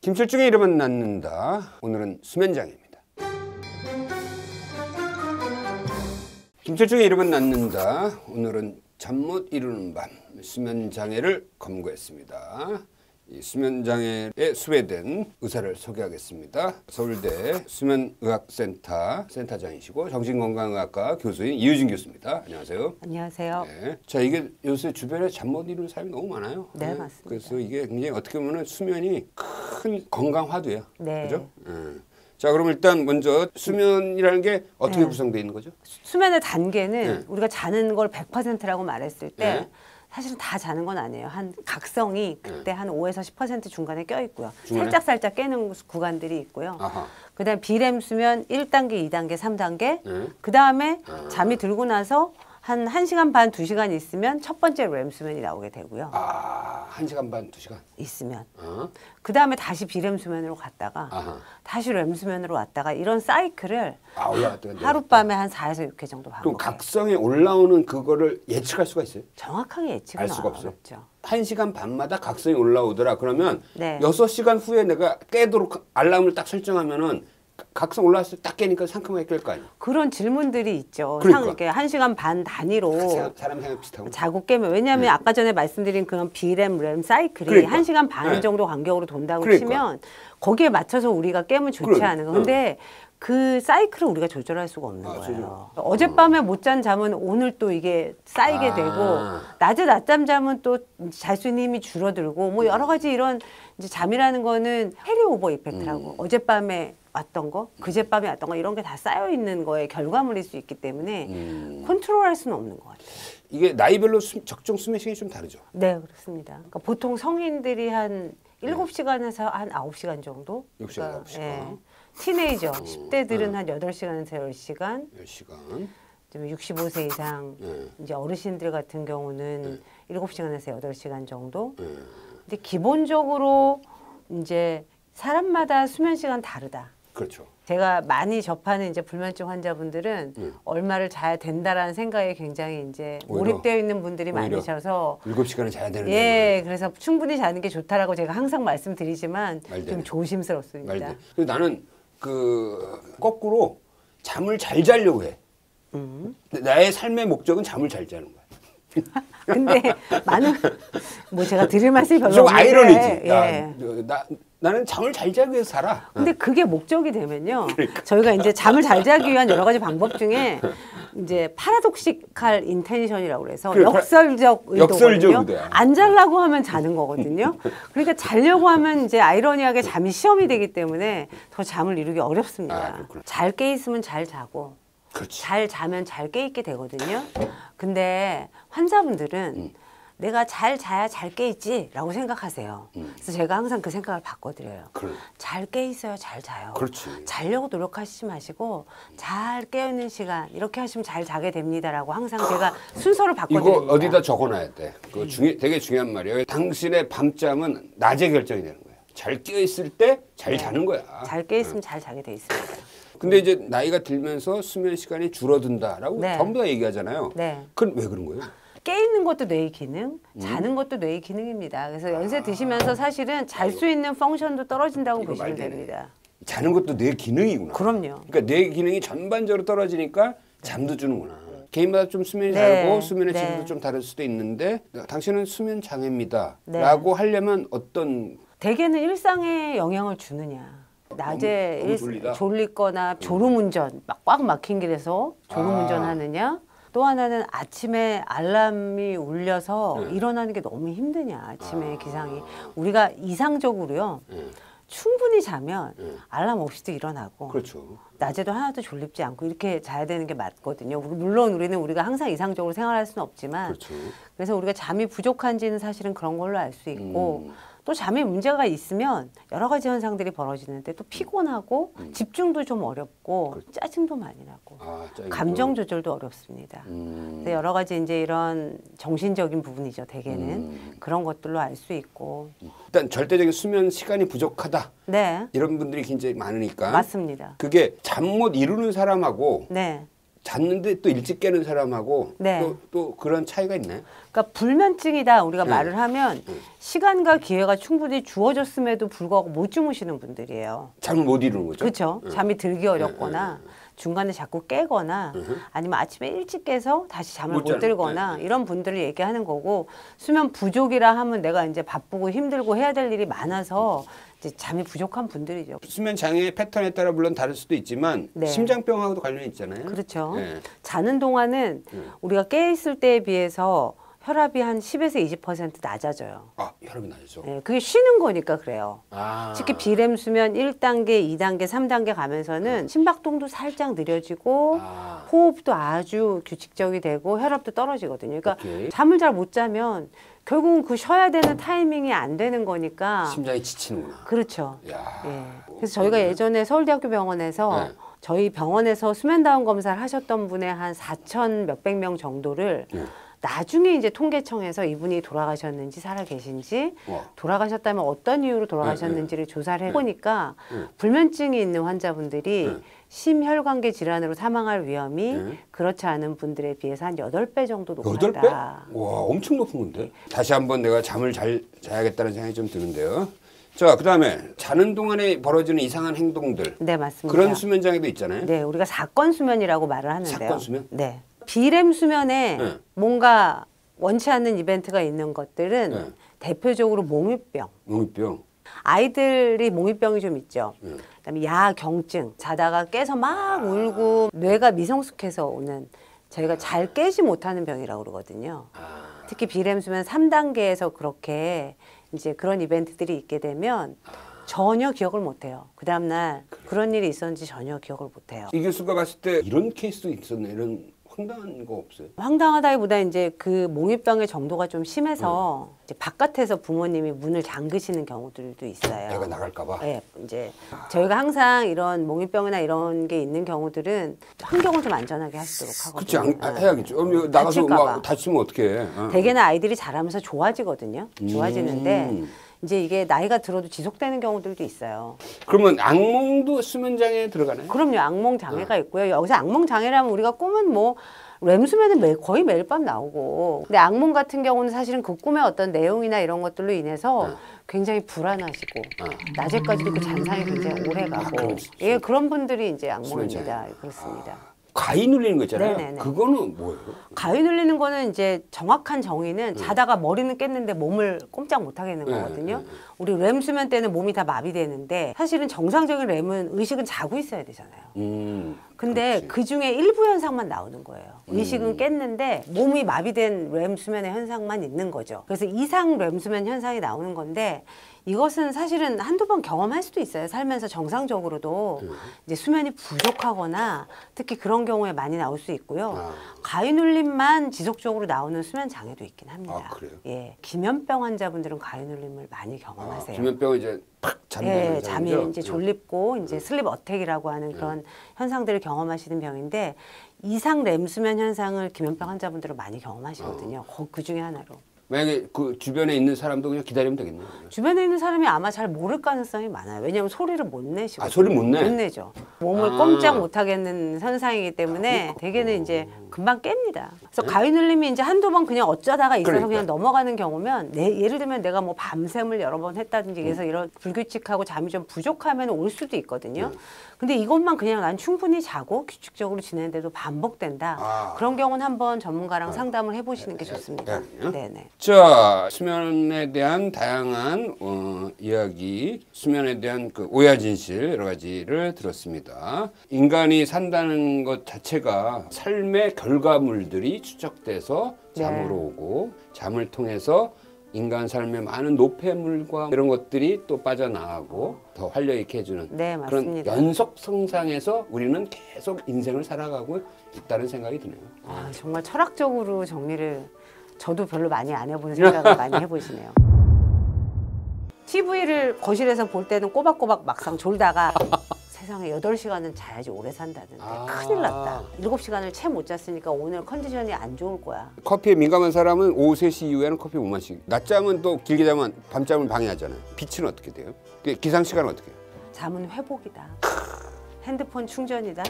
김철중의 이름은 낳는다. 오늘은 수면장애입니다. 김철중의 이름은 낳는다. 오늘은 잠 못 이루는 밤 수면장애를 검거했습니다. 이 수면장애에 수배된 의사를 소개하겠습니다. 서울대 수면의학센터 센터장이시고 정신건강의학과 교수인 이유진 교수입니다. 안녕하세요. 안녕하세요. 네. 자, 이게 요새 주변에 잠 못 이루는 사람이 너무 많아요. 네, 맞습니다. 그래서 이게 굉장히 어떻게 보면 수면이 큰 건강화돼요. 네. 그죠? 자, 그럼 일단 먼저 수면이라는 게 어떻게 네. 구성되어 있는 거죠? 수면의 단계는 네. 우리가 자는 걸 100%라고 말했을 때 네. 사실은 다 자는 건 아니에요. 한 각성이 그때 한 5에서 10% 중간에 껴 있고요. 중간에? 살짝 깨는 구간들이 있고요. 아하. 그다음 비렘 수면 1단계, 2단계, 3단계. 네. 그다음에 잠이 들고 나서 한 1시간 반, 2시간 있으면 첫 번째 렘 수면이 나오게 되고요. 아, 1시간 반, 2시간. 있으면. 어? 그다음에 다시 비렘 수면으로 갔다가 아하. 다시 렘 수면으로 왔다가 이런 사이클을 아, 올라갔다가 하룻밤에 한 4에서 6회 정도 그럼 반복해요. 각성에 올라오는 그거를 예측할 수가 있어요? 정확하게 예측은 알 수가 없어요? 어렵죠. 1시간 반마다 각성이 올라오더라. 그러면 네. 6시간 후에 내가 깨도록 알람을 딱 설정하면은 각성 올라왔을 때 딱 깨니까 상큼하게 깰 거 아니에요? 그런 질문들이 있죠. 그러니까. 이렇게 1시간 반 단위로 사람 생각 비슷하고. 자고 깨면 왜냐하면 아까 전에 말씀드린 그런 비렘, 렘 사이클이 그러니까. 1시간 반 네. 정도 간격으로 돈다고 그러니까. 치면 거기에 맞춰서 우리가 깨면 좋지 그러니까. 않은 거. 근데 그 사이클을 우리가 조절할 수가 없는 아, 거예요. 어젯밤에 못 잔 잠은 오늘 또 이게 쌓이게 아. 되고 낮에 낮잠 잠은 또 잘 수 있는 힘이 줄어들고 뭐 여러 가지 이런 이제 잠이라는 거는 해리오버 이펙트라고 어젯밤에 왔던 거, 그젯밤에 왔던 거 이런 게 다 쌓여 있는 거에 결과물일 수 있기 때문에 컨트롤할 수는 없는 것 같아요. 이게 나이별로 적정 수면 시간이 좀 다르죠? 네, 그렇습니다. 그러니까 보통 성인들이 한 7시간에서 한 9시간 정도? 6시간, 9시간. 티네이저, 10대들은 한 8시간에서 10시간. 10시간. 65세 이상 이제 어르신들 같은 경우는 7시간에서 8시간 정도. 근데 기본적으로 이제 사람마다 수면 시간 다르다. 그렇죠. 제가 많이 접하는 이제 불면증 환자분들은 얼마를 자야 된다라는 생각에 굉장히 이제 오히려, 몰입되어 있는 분들이 많으셔서 7시간을 자야 되는데. 예, 그래서 충분히 자는 게 좋다라고 제가 항상 말씀드리지만 말대로. 좀 조심스럽습니다. 말대. 그래서 나는 거꾸로 잠을 잘 자려고 해. 나의 삶의 목적은 잠을 잘 자는 거야. 근데 많은 뭐 제가 드릴 말씀이 별로 좀 없는데 아이러니지. 예. 나는 잠을 잘 자기 위해서 살아. 근데 그게 목적이 되면요. 그러니까. 저희가 이제 잠을 잘 자기 위한 여러 가지 방법 중에 이제 파라독시칼 인텐션이라고 그래서 그래, 역설적 역설적 의도거든요. 의도야. 안 자려고 하면 자는 거거든요. 그러니까 자려고 하면 이제 아이러니하게 잠이 시험이 되기 때문에 더 잠을 이루기 어렵습니다. 그렇구나. 잘 깨 있으면 잘 자고 그렇지. 잘 자면 잘 깨 있게 되거든요. 근데 환자분들은 내가 잘 자야 잘 깨 있지라고 생각하세요. 그래서 제가 항상 그 생각을 바꿔드려요. 그래. 잘 깨 있어야 잘 자요. 그렇지. 자려고 노력하시지 마시고 잘 깨어있는 시간 이렇게 하시면 잘 자게 됩니다라고 항상 제가 순서를 바꿔드립니다. 이거 어디다 적어놔야 돼. 그거 되게 중요한 말이에요. 당신의 밤잠은 낮에 결정이 되는 거예요. 잘 깨어 있을 때 잘 자는 거야. 잘 깨 있으면 잘 자게 돼 있습니다. 근데 이제 나이가 들면서 수면 시간이 줄어든다라고 네. 전부 다 얘기하잖아요. 네. 그건 왜 그런 거예요? 깨 있는 것도 뇌의 기능, 자는 것도 뇌의 기능입니다. 그래서 연세 드시면서 사실은 잘 수 있는 펑션도 떨어진다고 보시면 말되네. 됩니다. 자는 것도 내 기능이구나. 그럼요. 그러니까 내 기능이 전반적으로 떨어지니까 잠도 주는구나. 개인마다 좀 수면이 네. 다르고 수면의 네. 질도 좀 다를 수도 있는데 당신은 수면 장애입니다. 네. 라고 하려면 어떤 대개는 일상에 영향을 주느냐. 낮에 너무 졸리다? 졸리거나 졸음운전, 막 꽉 막힌 길에서 졸음운전 하느냐. 또 하나는 아침에 알람이 울려서 일어나는 게 너무 힘드냐. 아침에 기상이. 우리가 이상적으로요. 충분히 자면 알람 없이도 일어나고 그렇죠. 낮에도 하나도 졸립지 않고 이렇게 자야 되는 게 맞거든요. 물론 우리는 우리가 항상 이상적으로 생활할 수는 없지만 그렇죠. 그래서 우리가 잠이 부족한지는 사실은 그런 걸로 알 수 있고 또 잠에 문제가 있으면 여러 가지 현상들이 벌어지는데 또 피곤하고 집중도 좀 어렵고 짜증도 많이 나고 감정 조절도 어렵습니다. 그래서 여러 가지 이제 이런 정신적인 부분이죠. 대개는 그런 것들로 알 수 있고 일단 절대적인 수면 시간이 부족하다. 네. 이런 분들이 굉장히 많으니까 맞습니다. 그게 잠 못 이루는 사람하고 네. 잤는데 또 일찍 깨는 사람하고 네. 또 그런 차이가 있나요? 그러니까 불면증이다 우리가 말을 하면 시간과 기회가 충분히 주어졌음에도 불구하고 못 주무시는 분들이에요. 잠을 못 이루는 거죠? 그렇죠. 잠이 들기 어렵거나 중간에 자꾸 깨거나 아니면 아침에 일찍 깨서 다시 잠을 못 들거나 이런 분들을 얘기하는 거고, 수면 부족이라 하면 내가 이제 바쁘고 힘들고 해야 될 일이 많아서 이제 잠이 부족한 분들이죠. 수면 장애 패턴에 따라 물론 다를 수도 있지만 네. 심장병하고도 관련이 있잖아요. 그렇죠. 네. 자는 동안은 우리가 깨 있을 때에 비해서 혈압이 한 10에서 20% 낮아져요. 아, 혈압이 낮죠. 네, 그게 쉬는 거니까 그래요. 아. 특히 비렘 수면 1단계, 2단계, 3단계 가면서는 심박동도 살짝 느려지고 호흡도 아주 규칙적이 되고 혈압도 떨어지거든요. 그러니까 오케이. 잠을 잘 못 자면 결국은 그 쉬어야 되는 타이밍이 안 되는 거니까. 심장이 지치는구나. 그렇죠. 야. 예. 그래서 저희가 예전에 서울대학교 병원에서 네. 저희 병원에서 수면다운 검사를 하셨던 분의 한 4천 몇백 명 정도를 나중에 이제 통계청에서 이분이 돌아가셨는지 살아 계신지 돌아가셨다면 어떤 이유로 돌아가셨는지를 조사를 해보니까 불면증이 있는 환자분들이 심혈관계 질환으로 사망할 위험이 그렇지 않은 분들에 비해서 한 8배 정도 높았다. 8배? 와, 엄청 높은 건데. 다시 한번 내가 잠을 잘 자야겠다는 생각이 좀 드는데요. 자, 그다음에 자는 동안에 벌어지는 이상한 행동들. 네, 맞습니다. 그런 수면 장애도 있잖아요. 네, 우리가 사건 수면이라고 말을 하는데요. 사건 수면? 네. 비렘 수면에 뭔가 원치 않는 이벤트가 있는 것들은 대표적으로 몽유병. 몽유병. 아이들이 몽유병이 좀 있죠. 그다음에 야경증. 자다가 깨서 막 울고 뇌가 미성숙해서 오는, 저희가 잘 깨지 못하는 병이라고 그러거든요. 특히 비렘 수면 3단계에서 그렇게 이제 그런 이벤트들이 있게 되면 전혀 기억을 못 해요. 그 다음날 그런 일이 있었는지 전혀 기억을 못 해요. 이 교수가 봤을 때 이런 케이스도 있었네. 이런 황당한 거 없어요? 황당하다기보다 이제 그 몽유병의 정도가 좀 심해서 이제 바깥에서 부모님이 문을 잠그시는 경우들도 있어요. 애가 나갈까봐. 네, 이제 저희가 항상 이런 몽유병이나 이런 게 있는 경우들은 환경을 좀 안전하게 하시도록 그렇지, 하거든요. 해야겠죠. 나가서 다칠까 막 다치면 어떡해. 대개는 아이들이 자라면서 좋아지거든요. 좋아지는데 이제 이게 나이가 들어도 지속되는 경우들도 있어요. 그러면 악몽도 수면 장애에 들어가나요? 그럼요. 악몽 장애가 있고요. 여기서 악몽 장애라면 우리가 꿈은 뭐 렘수면은 거의 매일 밤 나오고, 근데 악몽 같은 경우는 사실은 그 꿈의 어떤 내용이나 이런 것들로 인해서 굉장히 불안하시고 낮에까지도 그 잔상이 굉장히 오래 가고 예, 그런 분들이 이제 악몽입니다. 그렇습니다. 가위 눌리는 거 있잖아요. 네네네. 그거는 뭐예요? 가위 눌리는 거는 이제 정확한 정의는 자다가 머리는 깼는데 몸을 꼼짝 못 하겠는 거거든요. 우리 렘 수면 때는 몸이 다 마비되는데 사실은 정상적인 렘은 의식은 자고 있어야 되잖아요. 근데 그 중에 일부 현상만 나오는 거예요. 의식은 깼는데 몸이 마비된 렘 수면의 현상만 있는 거죠. 그래서 이상 렘 수면 현상이 나오는 건데, 이것은 사실은 한두 번 경험할 수도 있어요. 살면서 정상적으로도 이제 수면이 부족하거나 특히 그런 경우에 많이 나올 수 있고요. 가위 눌림만 지속적으로 나오는 수면 장애도 있긴 합니다. 아, 그래요? 예, 기면병 환자분들은 가위 눌림을 많이 경험하세요. 기면병은 이제 팍 잠드는 예, 잠이 이제 졸립고 이제 슬립 어택이라고 하는 그런 현상들을 경험하시는 병인데, 이상 렘 수면 현상을 기면병 환자분들은 많이 경험하시거든요. 그 중에 하나로. 만약에 그 주변에 있는 사람도 그냥 기다리면 되겠네요. 주변에 있는 사람이 아마 잘 모를 가능성이 많아요. 왜냐하면 소리를 못 내시고. 소리를 못 내? 못 내죠. 몸을 꼼짝 못 하겠는 현상이기 때문에 대개는 이제 금방 깹니다. 그래서 가위 눌림이 이제 한두 번 그냥 어쩌다가 있어서 그냥 넘어가는 경우면, 예를 들면 내가 뭐 밤샘을 여러 번 했다든지 그래서 이런 불규칙하고 잠이 좀 부족하면 올 수도 있거든요. 근데 이것만 그냥 난 충분히 자고 규칙적으로 지내는데도 반복된다. 그런 경우는 한번 전문가랑 상담을 해보시는 게 좋습니다. 네네. 자, 수면에 대한 다양한 이야기, 수면에 대한 그 오해 진실 여러 가지를 들었습니다. 인간이 산다는 것 자체가 삶의 결과물들이 추적돼서 잠으로 오고, 잠을 통해서 인간 삶의 많은 노폐물과 이런 것들이 또 빠져나가고 더 활력있게 해주는 네, 그런 맞습니다. 연속성상에서 우리는 계속 인생을 살아가고 있다는 생각이 드네요. 아, 정말 철학적으로 정리를 저도 별로 많이 안 해본 생각을 많이 해보시네요. TV를 거실에서 볼 때는 꼬박꼬박 막상 졸다가 세상에 8시간은 자야지 오래 산다는데 큰일 났다. 7시간을 채 못 잤으니까 오늘 컨디션이 안 좋을 거야. 커피에 민감한 사람은 오후 3시 이후에는 커피 못 마시고, 낮잠은 또 길게 자면 밤잠을 방해하잖아요. 빛은 어떻게 돼요? 기상 시간은 어떻게 해요? 잠은 회복이다. 핸드폰 충전이다.